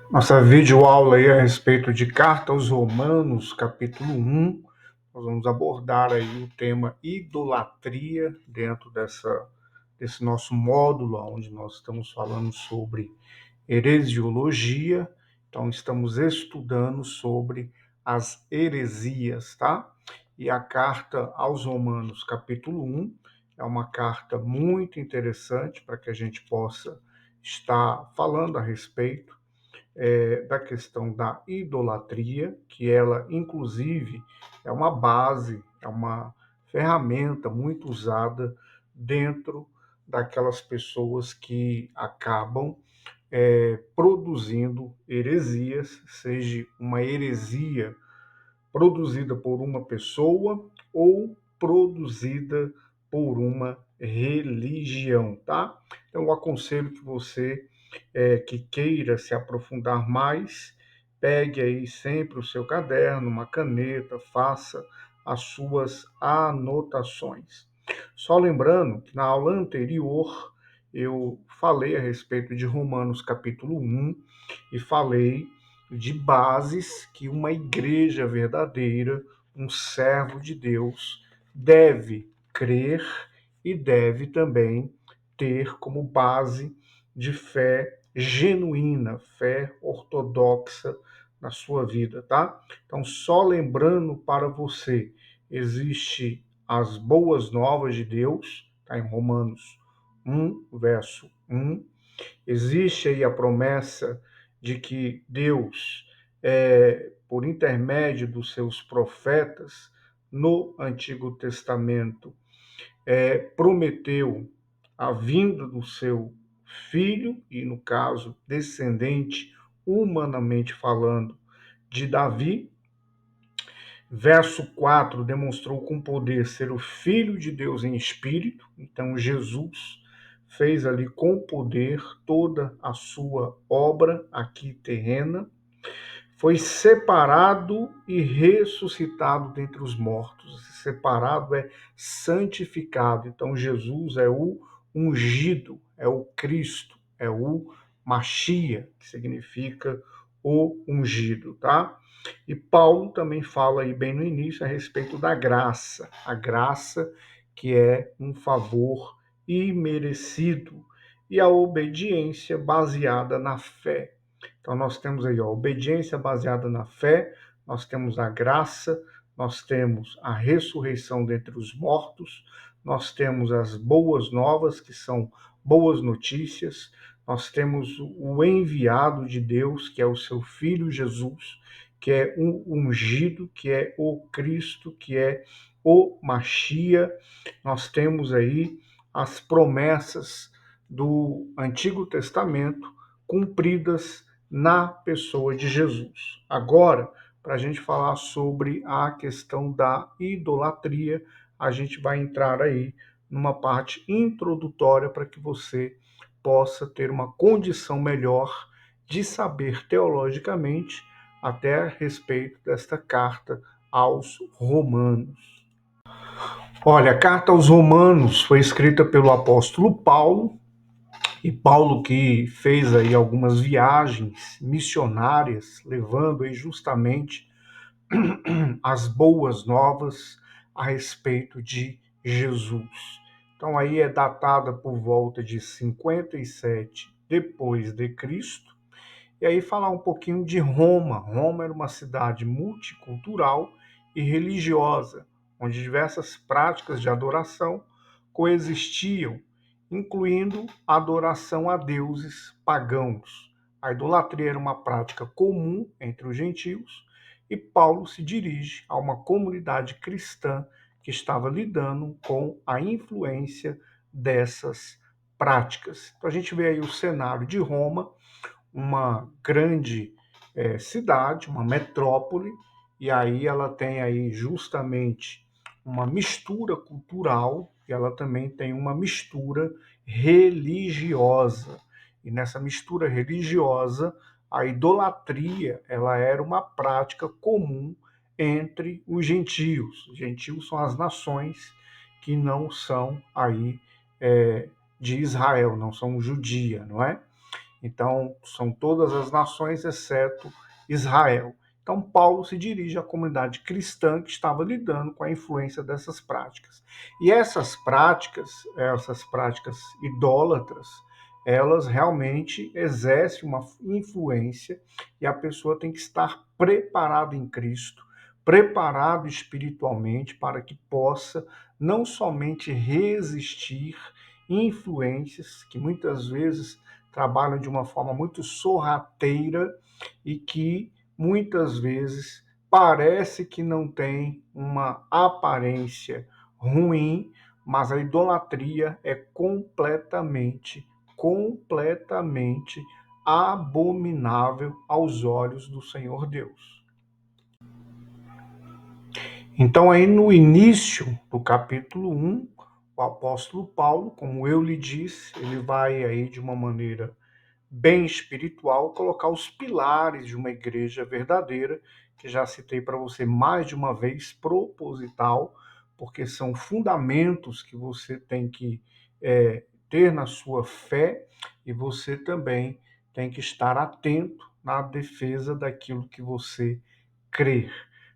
Nossa videoaula aí a respeito de Carta aos Romanos, capítulo 1. Nós vamos abordar aí o tema idolatria dentro desse nosso módulo, onde nós estamos falando sobre heresiologia. Então, estamos estudando sobre as heresias, tá? E a Carta aos Romanos, capítulo 1, é uma carta muito interessante para que a gente possa estar falando a respeito da questão da idolatria, que ela, inclusive, é uma base, é uma ferramenta muito usada dentro daquelas pessoas que acabam produzindo heresias, seja uma heresia produzida por uma pessoa ou produzida por uma religião, tá? Então, eu aconselho que você que queira se aprofundar mais, pegue aí sempre o seu caderno, uma caneta, faça as suas anotações. Só lembrando que na aula anterior eu falei a respeito de Romanos capítulo 1 e falei de bases que uma igreja verdadeira, um servo de Deus, deve crer e deve também ter como base de fé genuína, fé ortodoxa na sua vida, tá? Então, só lembrando para você, existe as boas novas de Deus, tá em Romanos 1, verso 1. Existe aí a promessa de que Deus, por intermédio dos seus profetas no Antigo Testamento, prometeu a vinda do seu filho, e no caso, descendente, humanamente falando, de Davi. Verso 4 demonstrou com poder ser o Filho de Deus em espírito, então Jesus fez ali com poder toda a sua obra aqui terrena, foi separado e ressuscitado dentre os mortos. Separado é santificado. Então, Jesus é o ungido, é o Cristo, é o Machia, que significa o ungido, tá? E Paulo também fala aí bem no início a respeito da graça. A graça que é um favor imerecido e a obediência baseada na fé. Então, nós temos aí a obediência baseada na fé, nós temos a graça, nós temos a ressurreição dentre os mortos, nós temos as boas novas, que são boas notícias, nós temos o enviado de Deus, que é o seu Filho Jesus, que é o ungido, que é o Cristo, que é o Machia. Nós temos aí as promessas do Antigo Testamento cumpridas na pessoa de Jesus. Agora, para a gente falar sobre a questão da idolatria, a gente vai entrar aí numa parte introdutória para que você possa ter uma condição melhor de saber teologicamente até a respeito desta carta aos Romanos. Olha, a carta aos Romanos foi escrita pelo apóstolo Paulo, e Paulo que fez aí algumas viagens missionárias, levando aí justamente as boas novas a respeito de Jesus. Então aí é datada por volta de 57 depois de Cristo. E aí falar um pouquinho de Roma. Roma era uma cidade multicultural e religiosa, onde diversas práticas de adoração coexistiam, incluindo a adoração a deuses pagãos. A idolatria era uma prática comum entre os gentios e Paulo se dirige a uma comunidade cristã que estava lidando com a influência dessas práticas. Então a gente vê aí o cenário de Roma, uma grande cidade, uma metrópole, e aí ela tem aí justamente uma mistura cultural e ela também tem uma mistura religiosa. E nessa mistura religiosa, a idolatria, ela era uma prática comum entre os gentios. Os gentios são as nações que não são aí de Israel, não são judia, não é? Então, são todas as nações, exceto Israel. Então, Paulo se dirige à comunidade cristã que estava lidando com a influência dessas práticas. E essas práticas idólatras, elas realmente exercem uma influência e a pessoa tem que estar preparada em Cristo, preparado espiritualmente para que possa não somente resistir influências que muitas vezes trabalham de uma forma muito sorrateira e que muitas vezes parece que não tem uma aparência ruim, mas a idolatria é completamente abominável aos olhos do Senhor Deus. Então, aí no início do capítulo 1, o apóstolo Paulo, como eu lhe disse, ele vai aí de uma maneira bem espiritual colocar os pilares de uma igreja verdadeira, que já citei para você mais de uma vez, proposital, porque são fundamentos que você tem que ter na sua fé e você também tem que estar atento na defesa daquilo que você crer.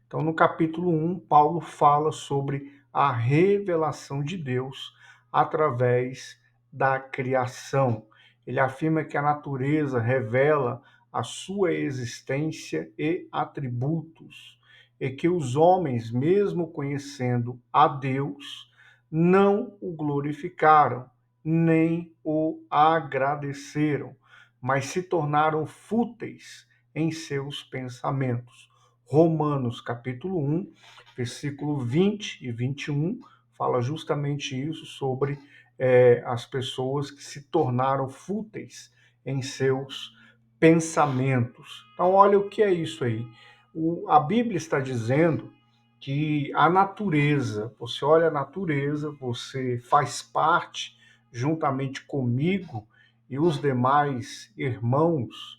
Então, no capítulo 1, Paulo fala sobre a revelação de Deus através da criação. Ele afirma que a natureza revela a sua existência e atributos, e que os homens, mesmo conhecendo a Deus, não o glorificaram, nem o agradeceram, mas se tornaram fúteis em seus pensamentos. Romanos capítulo 1, versículo 20 e 21, fala justamente isso sobre as pessoas que se tornaram fúteis em seus pensamentos. Então, olha o que é isso aí. A Bíblia está dizendo que a natureza, você olha a natureza, você faz parte, juntamente comigo e os demais irmãos,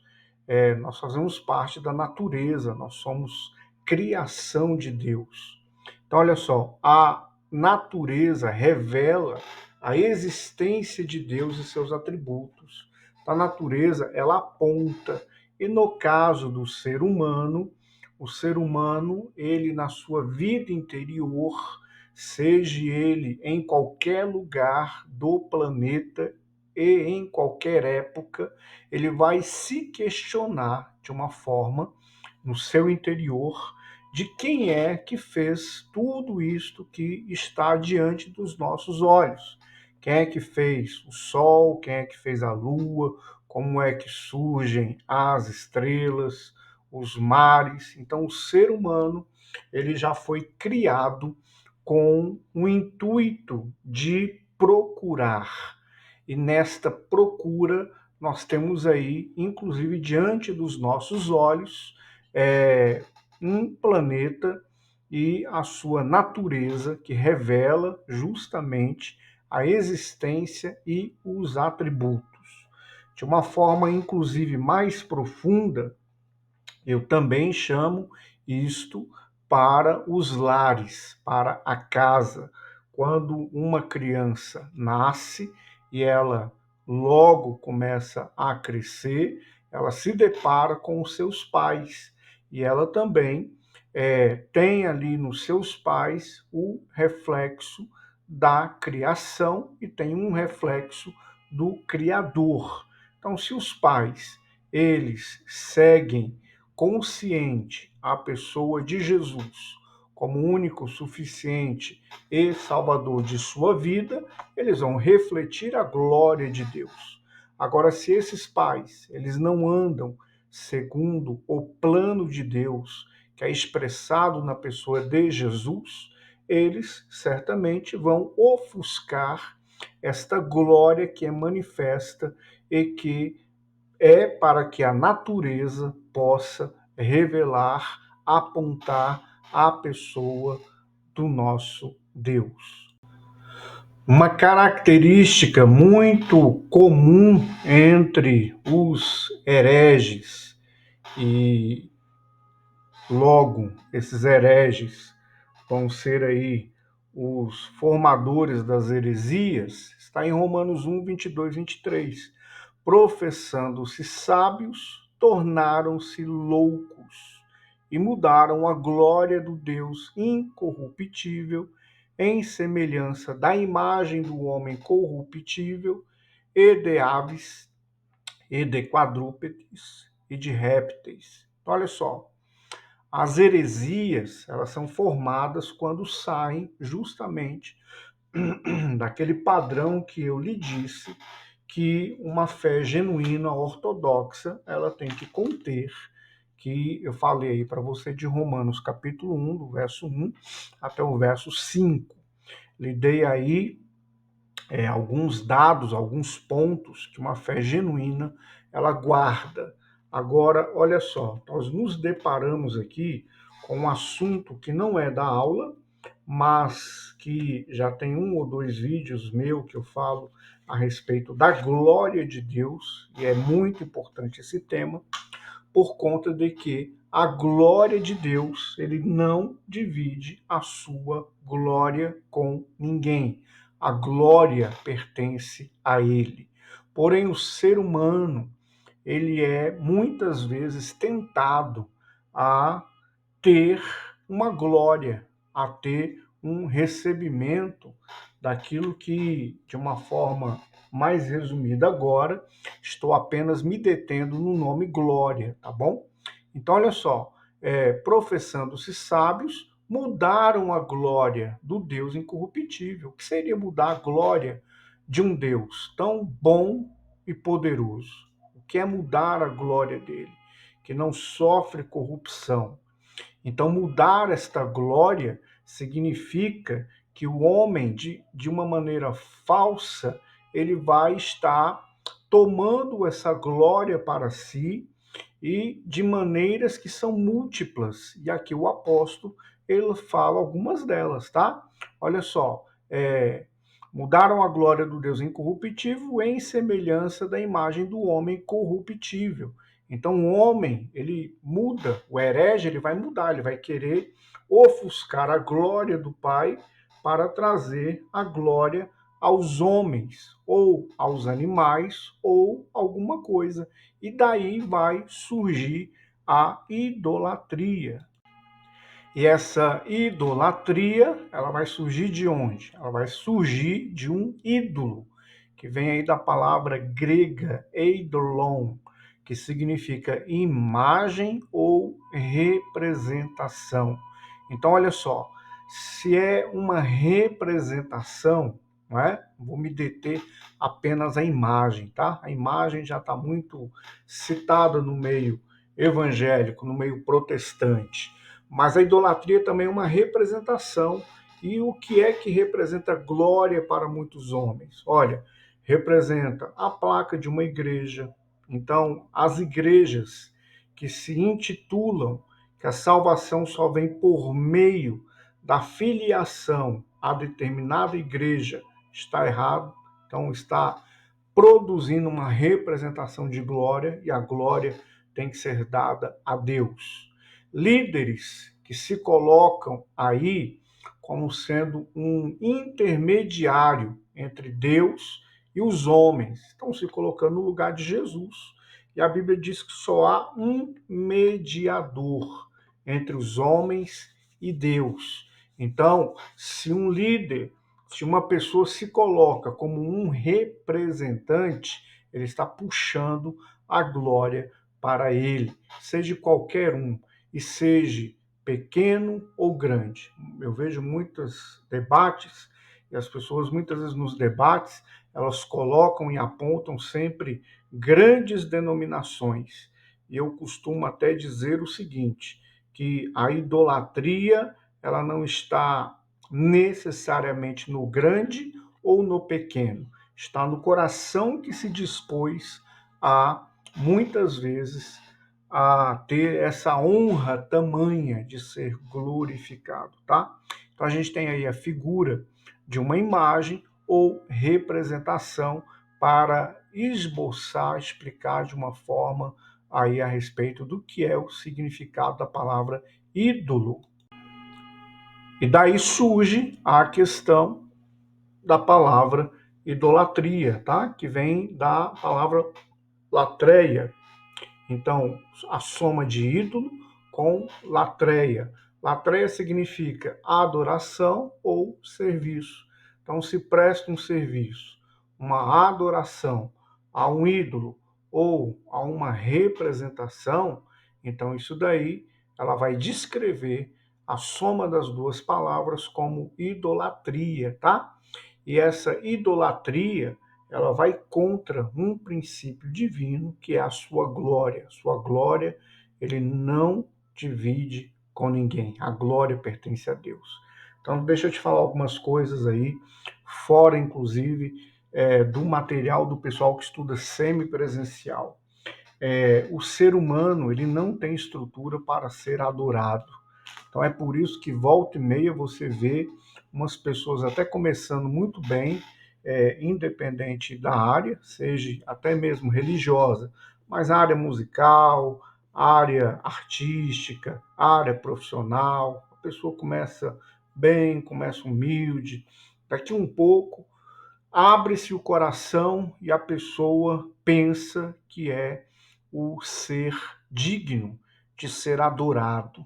nós fazemos parte da natureza, nós somos criação de Deus. Então, olha só, a natureza revela a existência de Deus e seus atributos. A natureza, ela aponta. E no caso do ser humano, o ser humano, ele na sua vida interior, seja ele em qualquer lugar do planeta e em qualquer época, ele vai se questionar de uma forma no seu interior de quem é que fez tudo isto que está diante dos nossos olhos. Quem é que fez o sol, quem é que fez a lua, como é que surgem as estrelas, os mares. Então, o ser humano, ele já foi criado com o intuito de procurar. E nesta procura, nós temos aí, inclusive diante dos nossos olhos, um planeta e a sua natureza que revela justamente a existência e os atributos. De uma forma, inclusive, mais profunda, eu também chamo isto para os lares, para a casa. Quando uma criança nasce e ela logo começa a crescer, ela se depara com os seus pais e ela também tem ali nos seus pais o reflexo da criação e tem um reflexo do Criador. Então, se os pais eles seguem consciente a pessoa de Jesus como único, suficiente e salvador de sua vida, eles vão refletir a glória de Deus. Agora, se esses pais, eles não andam segundo o plano de Deus, que é expressado na pessoa de Jesus, eles certamente vão ofuscar esta glória que é manifesta e que é para que a natureza possa revelar, apontar a pessoa do nosso Deus. Uma característica muito comum entre os hereges, e logo esses hereges vão ser aí os formadores das heresias, está em Romanos 1, 22, 23. professando-se sábios, tornaram-se loucos e mudaram a glória do Deus incorruptível em semelhança da imagem do homem corruptível e de aves e de quadrúpedes e de répteis. Então, olha só, as heresias, elas são formadas quando saem justamente daquele padrão que eu lhe disse, que uma fé genuína, ortodoxa, ela tem que conter, que eu falei aí para você de Romanos capítulo 1, do verso 1 até o verso 5. Lhe dei aí alguns dados, alguns pontos que uma fé genuína, ela guarda. Agora, olha só, nós nos deparamos aqui com um assunto que não é da aula, mas que já tem 1 ou 2 vídeos meu que eu falo a respeito da glória de Deus, e é muito importante esse tema, por conta de que a glória de Deus, ele não divide a sua glória com ninguém. A glória pertence a ele. Porém, o ser humano, ele é muitas vezes tentado a ter uma glória, a ter um recebimento daquilo que, de uma forma mais resumida agora, estou apenas me detendo no nome glória, tá bom? Então, olha só, professando-se sábios, mudaram a glória do Deus incorruptível. O que seria mudar a glória de um Deus tão bom e poderoso? O que é mudar a glória dele? Que não sofre corrupção. Então, mudar esta glória significa que o homem, de uma maneira falsa, ele vai estar tomando essa glória para si e de maneiras que são múltiplas. E aqui o apóstolo, ele fala algumas delas, tá? Olha só, mudaram a glória do Deus incorruptível em semelhança da imagem do homem corruptível. Então o homem, ele muda, o herege, ele vai mudar, ele vai querer ofuscar a glória do Pai para trazer a glória aos homens, ou aos animais, ou alguma coisa. E daí vai surgir a idolatria. E essa idolatria, ela vai surgir de onde? Ela vai surgir de um ídolo, que vem aí da palavra grega eidolon, que significa imagem ou representação. Então, olha só, se é uma representação, não é? Vou me deter apenas à imagem, tá? A imagem já está muito citada no meio evangélico, no meio protestante. Mas a idolatria também é uma representação. E o que é que representa glória para muitos homens? Olha, representa a placa de uma igreja. Então, as igrejas que se intitulam que a salvação só vem por meio da filiação a determinada igreja, está errado. Então, está produzindo uma representação de glória, e a glória tem que ser dada a Deus. Líderes que se colocam aí como sendo um intermediário entre Deus e os homens, estão se colocando no lugar de Jesus. E a Bíblia diz que só há um mediador entre os homens e Deus. Então, se um líder, se uma pessoa se coloca como um representante, ele está puxando a glória para ele, seja qualquer um, e seja pequeno ou grande. Eu vejo muitos debates, e as pessoas muitas vezes nos debates, elas colocam e apontam sempre grandes denominações. E eu costumo até dizer o seguinte, que a idolatria, ela não está necessariamente no grande ou no pequeno. Está no coração que se dispôs a, muitas vezes, a ter essa honra tamanha de ser glorificado, tá? Então a gente tem aí a figura de uma imagem ou representação para esboçar, explicar de uma forma aí a respeito do que é o significado da palavra ídolo. E daí surge a questão da palavra idolatria, tá? Que vem da palavra latreia. Então, a soma de ídolo com latreia. Latreia significa adoração ou serviço. Então, se presta um serviço, uma adoração a um ídolo ou a uma representação, então isso daí ela vai descrever a soma das duas palavras como idolatria, tá? E essa idolatria, ela vai contra um princípio divino, que é a sua glória. Sua glória, ele não divide com ninguém. A glória pertence a Deus. Então, deixa eu te falar algumas coisas aí, fora, inclusive, do material do pessoal que estuda semipresencial. O ser humano, ele não tem estrutura para ser adorado. Então é por isso que volta e meia você vê umas pessoas até começando muito bem, independente da área, seja até mesmo religiosa, mas a área musical, área artística, área profissional, a pessoa começa bem, começa humilde, daqui um pouco abre-se o coração e a pessoa pensa que é o ser digno de ser adorado.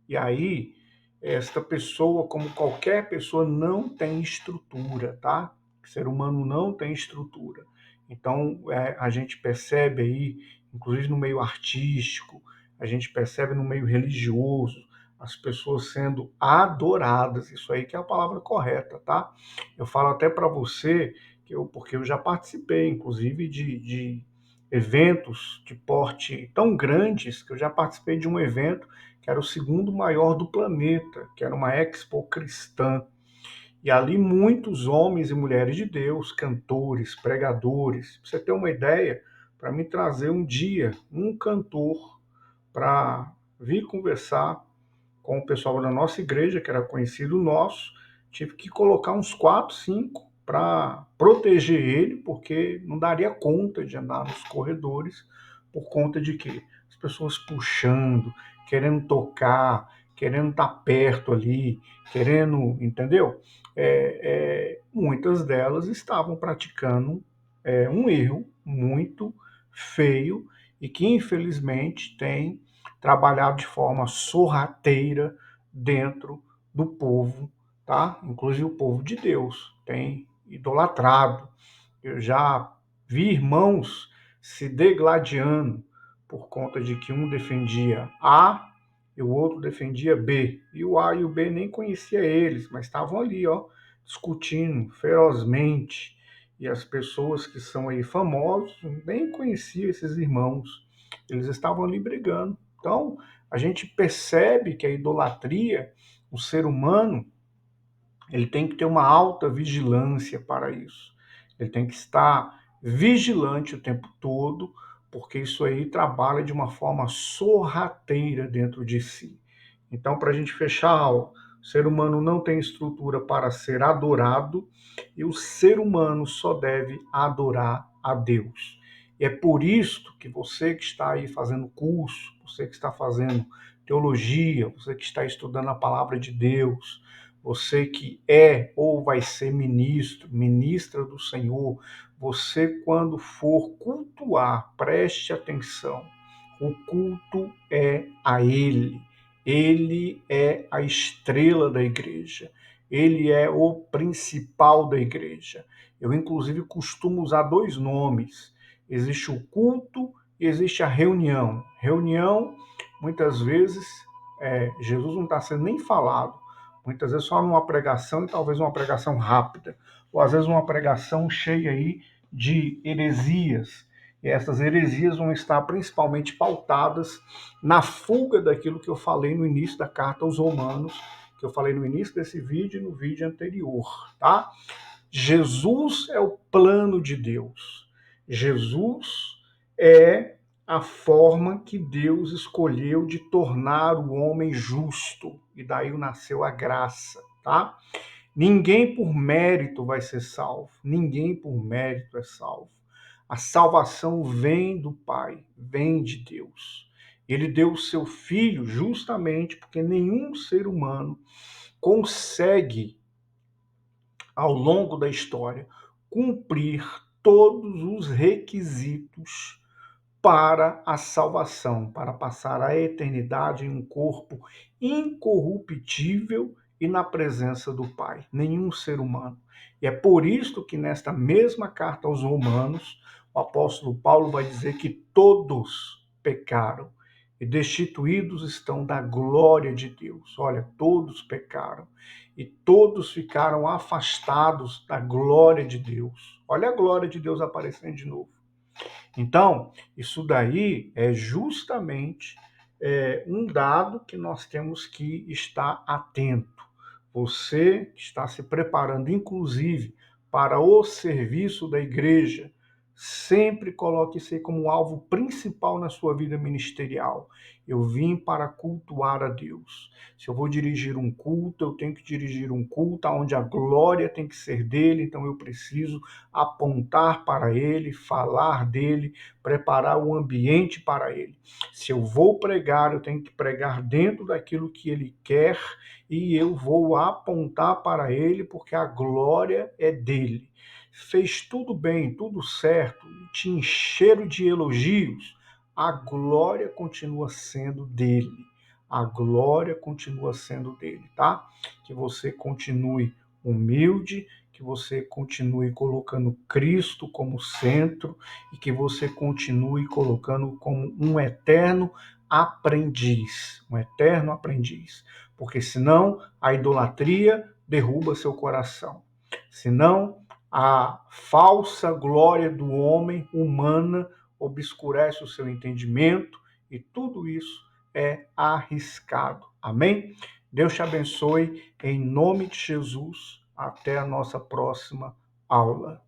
E aí, esta pessoa, como qualquer pessoa, não tem estrutura, tá? O ser humano não tem estrutura. Então, a gente percebe aí, inclusive no meio artístico, a gente percebe no meio religioso, as pessoas sendo adoradas. Isso aí que é a palavra correta, tá? Eu falo até para você, porque eu já participei, inclusive, de eventos de porte tão grandes, que eu já participei de um evento que era o segundo maior do planeta, que era uma expo cristã. E ali muitos homens e mulheres de Deus, cantores, pregadores. Pra você ter uma ideia, para me trazer um dia um cantor para vir conversar com o pessoal da nossa igreja, que era conhecido nosso, tive que colocar uns 4, 5 para proteger ele, porque não daria conta de andar nos corredores, por conta de quê? As pessoas puxando, querendo tocar, querendo estar perto ali, querendo, entendeu? Muitas delas estavam praticando um erro muito feio e que infelizmente tem trabalhado de forma sorrateira dentro do povo, tá? Inclusive o povo de Deus tem idolatrado. Eu já vi irmãos se degladiando por conta de que um defendia A e o outro defendia B. E o A e o B nem conhecia eles, mas estavam ali, ó, discutindo ferozmente. E as pessoas que são aí famosos nem conheciam esses irmãos. Eles estavam ali brigando. Então, a gente percebe que a idolatria, o ser humano, ele tem que ter uma alta vigilância para isso. Ele tem que estar vigilante o tempo todo, porque isso aí trabalha de uma forma sorrateira dentro de si. Então, para a gente fechar a aula, o ser humano não tem estrutura para ser adorado e o ser humano só deve adorar a Deus. E é por isso que você que está aí fazendo curso, você que está fazendo teologia, você que está estudando a palavra de Deus, você que é ou vai ser ministro, ministra do Senhor, você quando for cultuar, preste atenção, o culto é a Ele. Ele é a estrela da igreja. Ele é o principal da igreja. Eu, inclusive, costumo usar dois nomes. Existe o culto e existe a reunião. Reunião, muitas vezes, Jesus não está sendo nem falado. Muitas vezes só numa pregação e talvez uma pregação rápida. Ou às vezes uma pregação cheia aí de heresias. E essas heresias vão estar principalmente pautadas na fuga daquilo que eu falei no início da carta aos Romanos, que eu falei no início desse vídeo e no vídeo anterior, tá? Jesus é o plano de Deus. Jesus é a forma que Deus escolheu de tornar o homem justo. E daí nasceu a graça, tá? Ninguém por mérito vai ser salvo. Ninguém por mérito é salvo. A salvação vem do Pai, vem de Deus. Ele deu o seu Filho justamente porque nenhum ser humano consegue, ao longo da história, cumprir todos os requisitos para a salvação, para passar a eternidade em um corpo incorruptível e na presença do Pai. Nenhum ser humano. E é por isso que nesta mesma carta aos Romanos, o apóstolo Paulo vai dizer que todos pecaram e destituídos estão da glória de Deus. Olha, todos pecaram e todos ficaram afastados da glória de Deus. Olha a glória de Deus aparecendo de novo. Então, isso daí é justamente um dado que nós temos que estar atento. Você que está se preparando, inclusive, para o serviço da igreja, sempre coloque isso aí como alvo principal na sua vida ministerial. Eu vim para cultuar a Deus. Se eu vou dirigir um culto, eu tenho que dirigir um culto onde a glória tem que ser dele, então eu preciso apontar para ele, falar dele, preparar o ambiente para ele. Se eu vou pregar, eu tenho que pregar dentro daquilo que ele quer e eu vou apontar para ele porque a glória é dele. Fez tudo bem, tudo certo, te encheram de elogios, a glória continua sendo dele. A glória continua sendo dele, tá? Que você continue humilde, que você continue colocando Cristo como centro e que você continue colocando como um eterno aprendiz, porque senão a idolatria derruba seu coração, senão a falsa glória do homem humana obscurece o seu entendimento e tudo isso é arriscado. Amém? Deus te abençoe em nome de Jesus. Até a nossa próxima aula.